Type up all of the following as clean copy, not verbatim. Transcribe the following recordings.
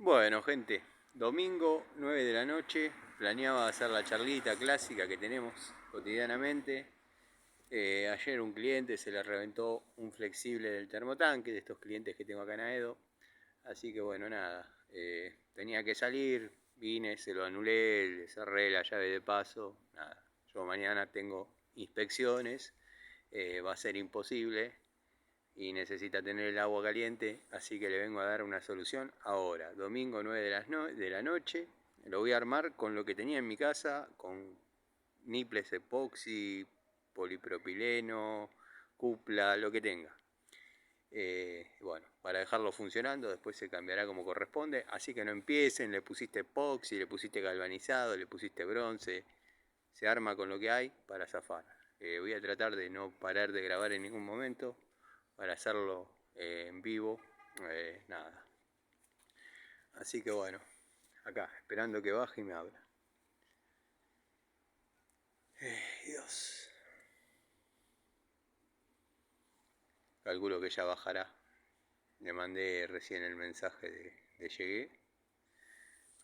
Bueno, gente, domingo 9 de la noche, planeaba hacer la charlita clásica que tenemos cotidianamente. Ayer un cliente se le reventó un flexible del termotanque, de estos clientes que tengo acá en Aedo. Así que bueno, nada, tenía que salir, vine, se lo anulé, le cerré la llave de paso. Nada, yo mañana tengo inspecciones, va a ser imposible y necesita tener el agua caliente, así que le vengo a dar una solución ahora, domingo 9 de la noche. Lo voy a armar con lo que tenía en mi casa, con niples epoxi, polipropileno, cupla, lo que tenga. Bueno, para dejarlo funcionando, después se cambiará como corresponde, así que no empiecen, le pusiste epoxi, le pusiste galvanizado, le pusiste bronce, se arma con lo que hay para zafar. Voy a tratar de no parar de grabar en ningún momento para hacerlo en vivo, nada. Así que bueno, acá, esperando que baje y me abra. Dios. Calculo que ya bajará. Le mandé recién el mensaje de llegué.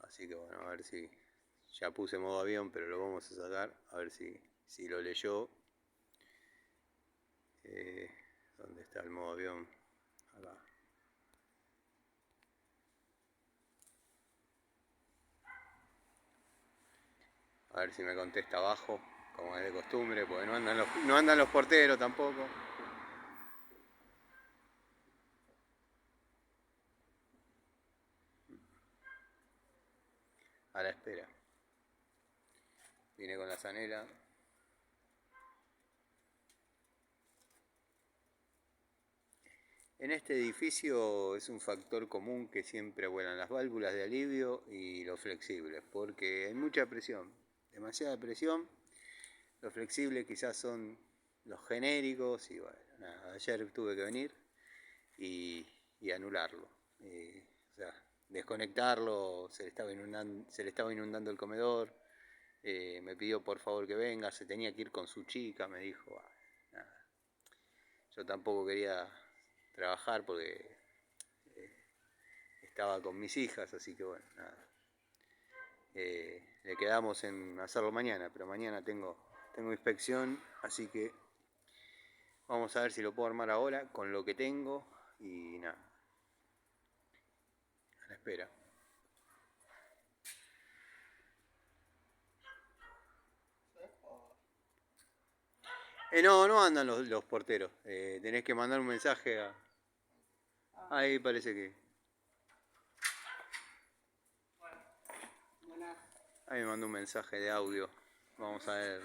Así que bueno, a ver si... Ya puse modo avión, pero lo vamos a sacar. A ver si lo leyó. ¿Dónde está el modo avión? Acá. A ver si me contesta abajo, como es de costumbre, porque no andan los porteros tampoco. A la espera. Vine con la zanela. En este edificio es un factor común que siempre vuelan las válvulas de alivio y los flexibles, porque hay mucha presión, demasiada presión. Los flexibles quizás son los genéricos y bueno, nada, ayer tuve que venir y anularlo. O sea, desconectarlo, se le estaba inundando el comedor. Me pidió por favor que venga, se tenía que ir con su chica, me dijo. Nada. Yo tampoco quería trabajar porque estaba con mis hijas, así que bueno, nada. Le quedamos en hacerlo mañana, pero mañana tengo inspección, así que vamos a ver si lo puedo armar ahora con lo que tengo y nada, a la espera. No andan los porteros, tenés que mandar un mensaje a... Ahí parece que... Ahí me mandó un mensaje de audio, vamos a ver,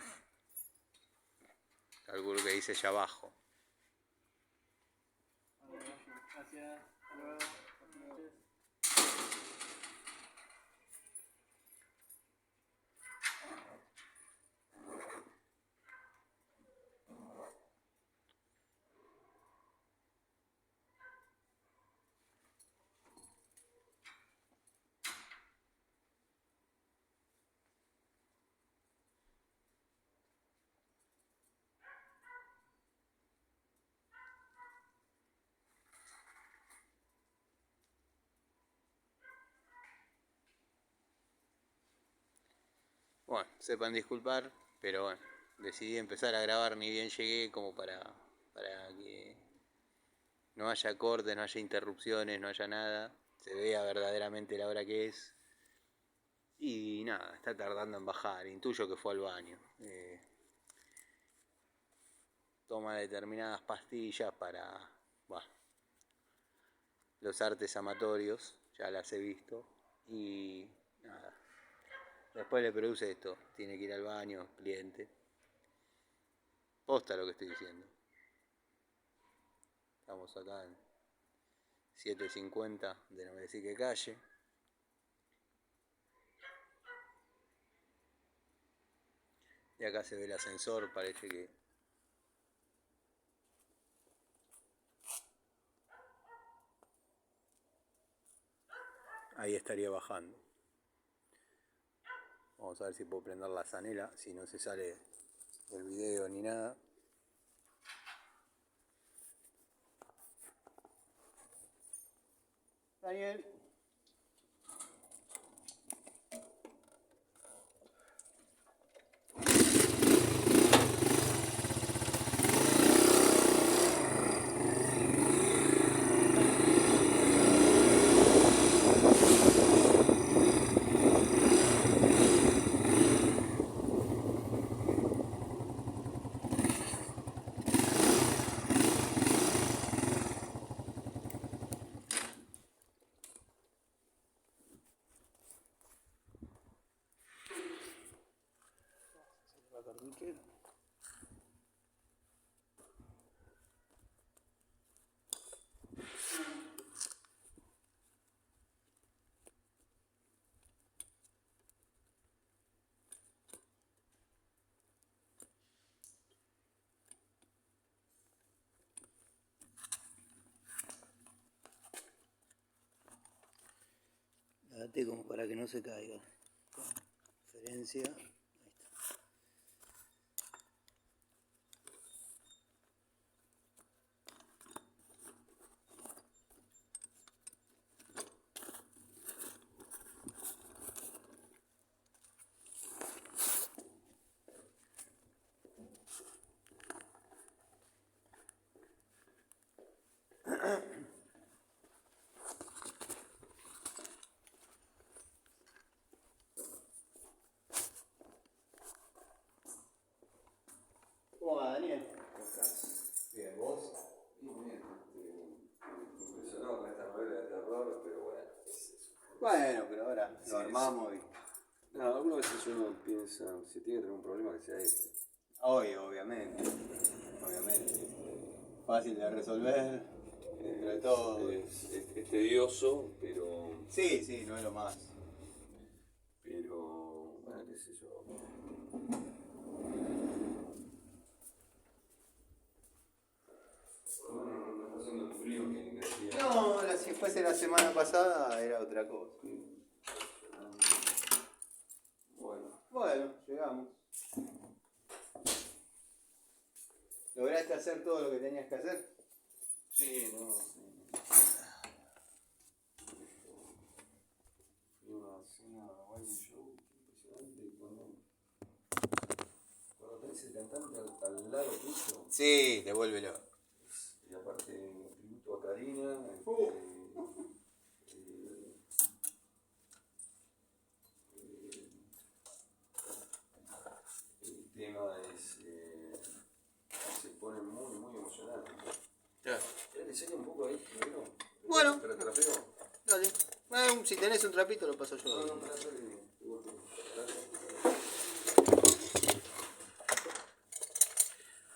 calculo que dice ya abajo. Gracias, hasta luego, buenas noches. Bueno, sepan disculpar, pero bueno, decidí empezar a grabar ni bien llegué como para que no haya cortes, no haya interrupciones, no haya nada, se vea verdaderamente la hora que es. Y nada, está tardando en bajar, intuyo que fue al baño. Toma determinadas pastillas para bueno, los artes amatorios, ya las he visto. Y nada, después le produce esto, tiene que ir al baño, cliente. Posta lo que estoy diciendo. Estamos acá en 7:50 de no me decir qué calle. Y acá se ve el ascensor, parece que... Ahí estaría bajando. Vamos a ver si puedo prender la zanela, si no se sale del video ni nada. Daniel. quiero. Date como para que no se caiga. Conferencia. Ahí está. ¿Cómo va, Daniel? ¿Cómo estás? Bien, ¿vos? Bien, impresionado con esta novela de terror, pero bueno, es eso. Bueno, pero ahora Sí, lo armamos y... No, algunas veces uno piensa, si tiene que tener un problema, que sea este. Hoy, obviamente. Obviamente. Fácil de resolver. Dentro de todo. Es tedioso, pero, Sí, sí, no es lo más. bueno, qué sé yo. Bueno, no está haciendo el frío que decía. No, si fuese la semana pasada era otra cosa. Bueno, llegamos. ¿Lograste hacer todo lo que tenías que hacer? Sí, no. Fui a una Wine Show impresionante cuando tenés el cantante al lado tuyo. Sí, devuélvelo. Y aparte, tributo a Karina. El tema se pone muy, muy emocionante. Claro. ¿Querés que enseñe un poco ahí primero? Bueno. ¿Pero te la pego? Dale. Bueno, si tenés un trapito lo paso yo. No, para que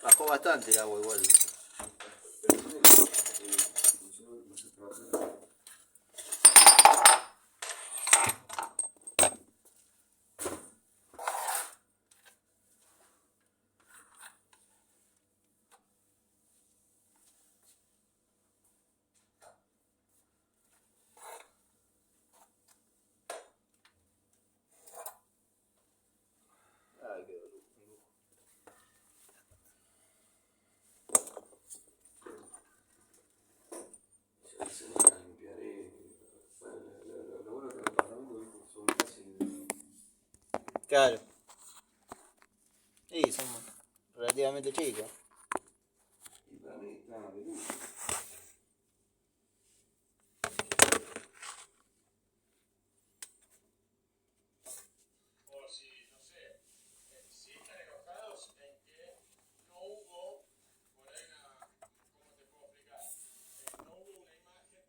Bajó bastante el agua igual. Ay, qué dolor. Se la limpiaré. Bueno, lo bueno que los departamentos son casi. Claro. Sí, son relativamente chicos. Y para mí está de lujo. O si, no sé, si están enojados en que no hubo, por ahí una, ¿cómo te puedo explicar? No hubo una imagen.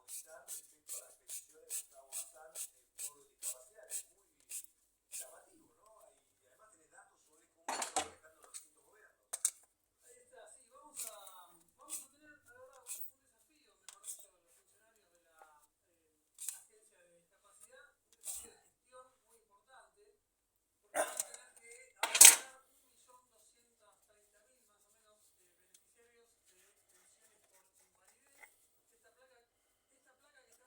comentar respecto a las peticiones de Gustavo Bazán por discapacidad. Es muy llamativo, ¿no? Y además tenés datos sobre cómo están manejando los distintos gobiernos. Ahí está, sí, vamos a tener ahora un desafío, mejor dicho, los funcionarios de la Agencia de Discapacidad, un desafío de gestión muy importante, porque van a tener que abarcar 1.230.000 más o menos beneficiarios de pensiones por invalidez. Esta placa que está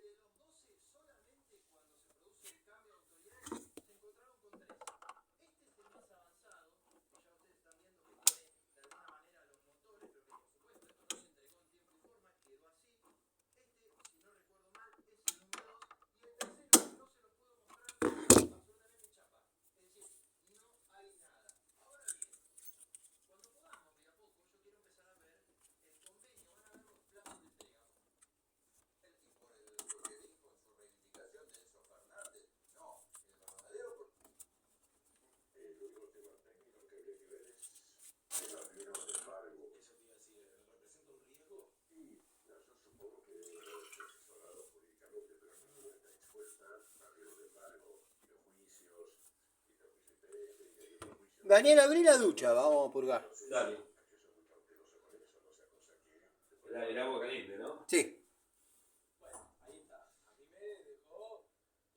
de los 12, solamente cuando se produce un cambio de autoridades, se encontraron con 3. Este es el más avanzado, que ya ustedes están viendo que tiene de alguna manera los motores, pero que por supuesto esto no se entregó en tiempo y forma, quedó así. Este, si no recuerdo mal, es el número 2. Y el tercero no se los puedo mostrar porque es absolutamente chapa. Es decir, no hay nada. Ahora bien, cuando podamos, de a poco, yo quiero empezar a ver el convenio, van a ver los plazos de entrega. Y por lo que dijo en su reivindicación de Enzo Fernández, no, el verdadero. Los últimos temas técnicos que habría que ver es el avión de embargo. Eso te iba a decir, ¿representa un riesgo? Y yo supongo que asesorado jurídicamente, pero no está expuesta a riesgos de embargo y los juicios y los juicios IPF y hay otros juicios. Daniel, abrí la ducha, vamos a purgar. Dale. Yo soy muy cauteloso con eso, no sea cosa que... El agua caliente, ¿no? Sí. Bueno, ahí está. A mí me dejó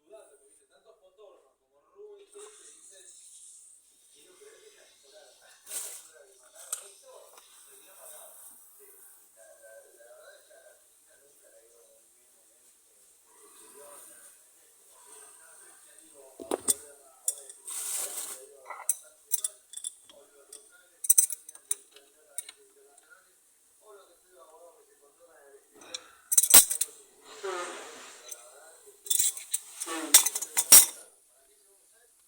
dudando, porque viste, tantos fotógrafos como Rubén y Chase dicen, quiero creer que la asesoraron. La asesoraron y mandaron esto, se hubiera pagado. Sí, la verdad es que a la Argentina nunca le ha ido muy bien en el exterior. Ya digo, ahora le digo bastante mal, o los locales que no tenían que defender las leyes internacionales, o los que estudian abogados que se controlan en el exterior, no son lo suficiente. Pero la verdad es que ¿para qué se va a usar?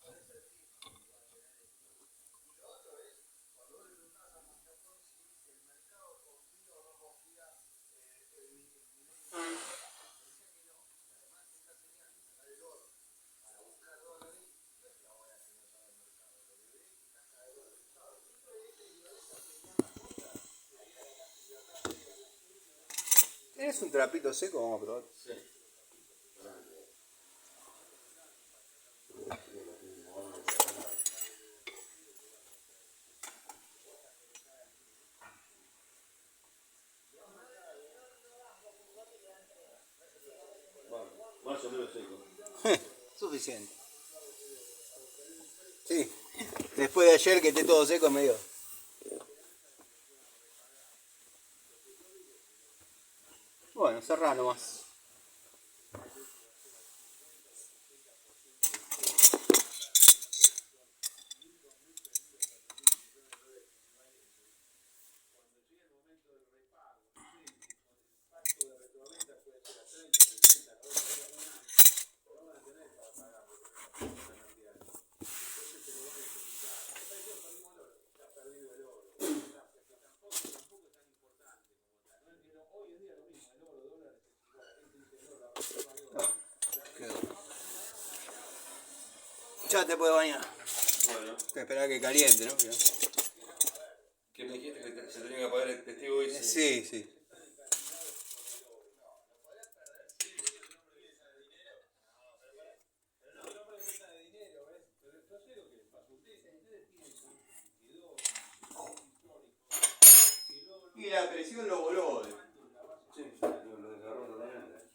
Puede ser fijo, que va a tener esto. Y lo otro es, cuando vos le preguntás a un inversor si el mercado confía o no confía en mi ley, decía que no. Y además esta señal de sacar el oro para buscar dólares, no es la buena señal para el mercado. Lo que ve es que está cada dólar usado. Esto es esa señal la cosa, sería la libertad de la justicia. ¿Tienes un trapito seco? Vamos a probar. Sí. Bueno, más o menos seco. Suficiente. Sí. Después de ayer que esté todo seco medio. Bueno, cerrá nomás. Cuando llegue el momento del repago, el pacto de retroventa puede ser a 30, 60, 90 días, un año, lo van a tener para pagar porque no una cantidad. Entonces se lo van a necesitar. ¿Qué pareció? Perdimos el oro. Ya ha perdido el oro. Que tampoco es tan importante como tal. No entiendo, hoy en día lo mismo, el oro, dólares es igual. La gente dice el oro, la reserva de oro. Ya te puedes bañar. Bueno, Esperá que caliente, ¿no? ¿qué me dijiste que se tenía que pagar el testigo hoy? Sí, sí. Y la presión lo voló. Sí, lo desgarró totalmente.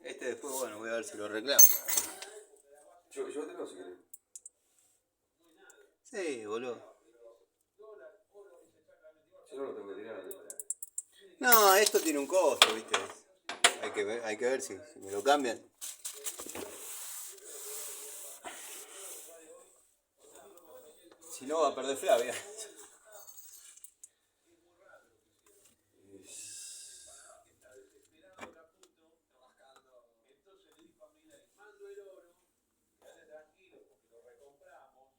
Este después, bueno, voy a ver si lo reclamo. Llévatelo si querés. Sí, boludo. Si no, lo tengo que tirar. No, esto tiene un costo, ¿viste? Hay que ver si me lo cambian. Si no, va a perder Flavia. Entonces le dijo a Milei, mando el oro, quédate tranquilo porque lo recompramos,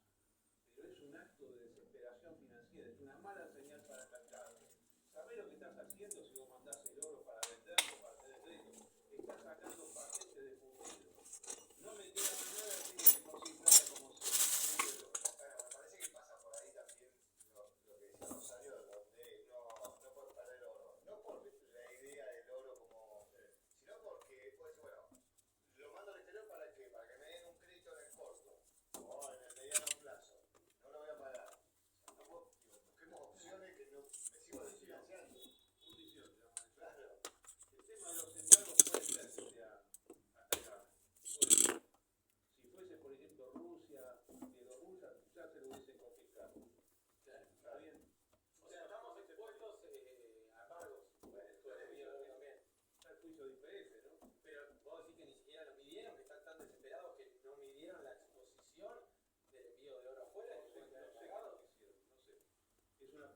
pero es un acto de desesperación financiera, es una mala señal para el mercado. ¿Sabés lo que estás haciendo si vos mandás el oro para venderlo, para tener crédito? Estás sacando paquete de fundido. No me queda más nada, tengo que conseguir plata como siempre. Bueno, me parece que pasa por ahí también lo que decía Rosario, donde no por perder oro. No por la idea del oro como... sino porque, pues, bueno, lo mando al exterior para que me den un crédito en el corto o en el mediano plazo. No lo voy a pagar. Busquemos opciones que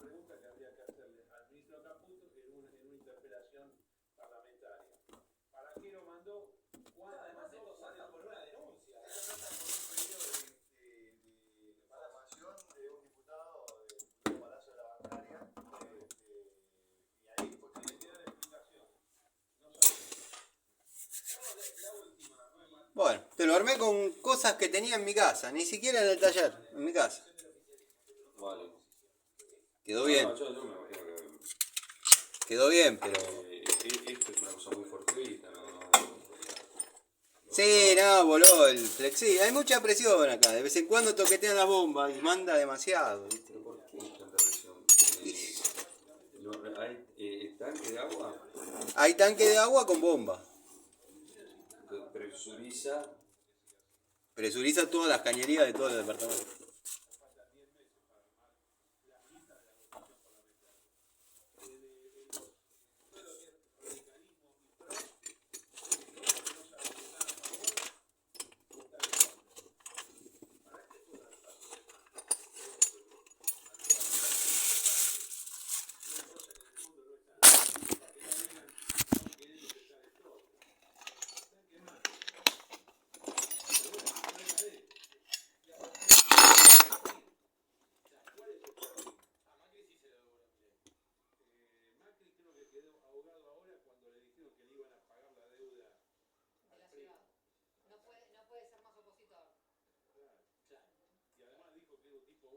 pregunta que habría que hacerle al ministro Caputo en una interpelación parlamentaria. ¿Para qué lo mandó? Además, esto salta por una denuncia. Esto salta por un pedido de reclamación de un diputado del Palacio de la Bancaria. Y ahí fue que le queda la explicación. No sabemos. La última, ¿no? Bueno, te lo armé con cosas que tenía en mi casa, ni siquiera en el taller, en mi casa. Vale. Quedó bien, No, yo me imagino que quedó bien, pero... esto es una cosa muy fortuita, ¿no? Sí, no, voló el flexi. Hay mucha presión acá, de vez en cuando toquetean las bombas y manda demasiado, ¿viste? ¿Pero por qué tanta presión? ¿Hay tanque de agua? Hay tanque de agua con bomba. Presuriza Presuriza todas las cañerías de todo el departamento.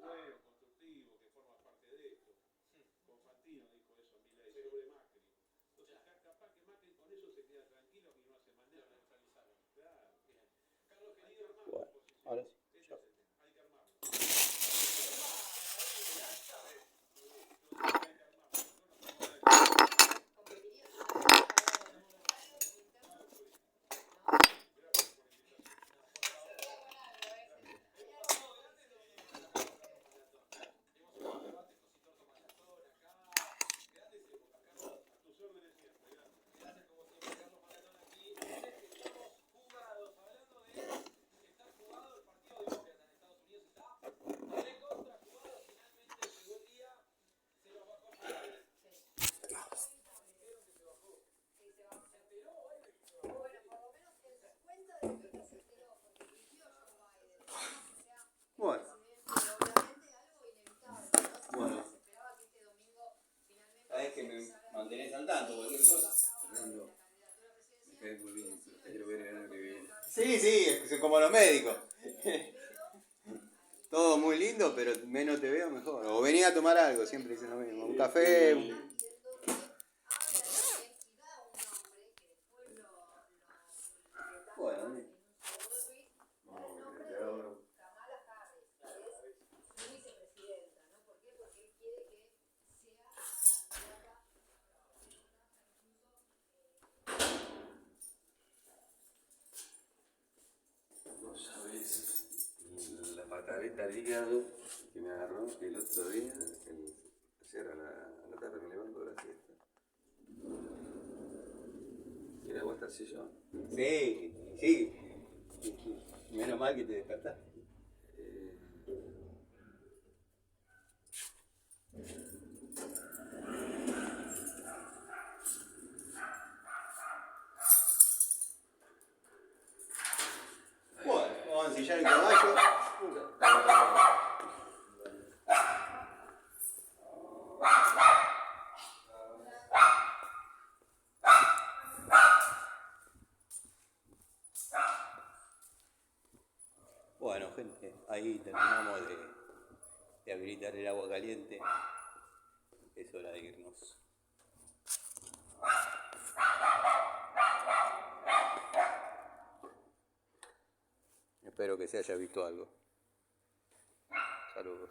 Bueno, constructivo, que forma parte de esto. Confantino dijo eso, Milei, sobre Macri. Entonces, capaz que Macri con eso se queda tranquilo y no hace más nada. Claro. Bien. Carlos, querido, armar la oposición. Ahora sí. Ese es el tema. Hay que armarlo. Bueno, bueno. Sabes que me mantenés al tanto, cualquier cosa. Fernando, me cae muy bien, pero quiero ver el año que viene. Sí, es como los médicos. Todo muy lindo, pero menos te veo mejor. O venía a tomar algo, siempre dicen lo mismo. Un café, Bueno, No sabes la pataleta al hígado que me agarró el otro día, ayer a la tarde me levanto de la siesta. Y era hasta el sillón. sí. Menos mal que te despertaste. Bueno, vamos a ensillar el caballo. Bueno, gente, ahí terminamos de habilitar el agua caliente. Es hora de irnos. Espero que se haya visto algo. Saludos.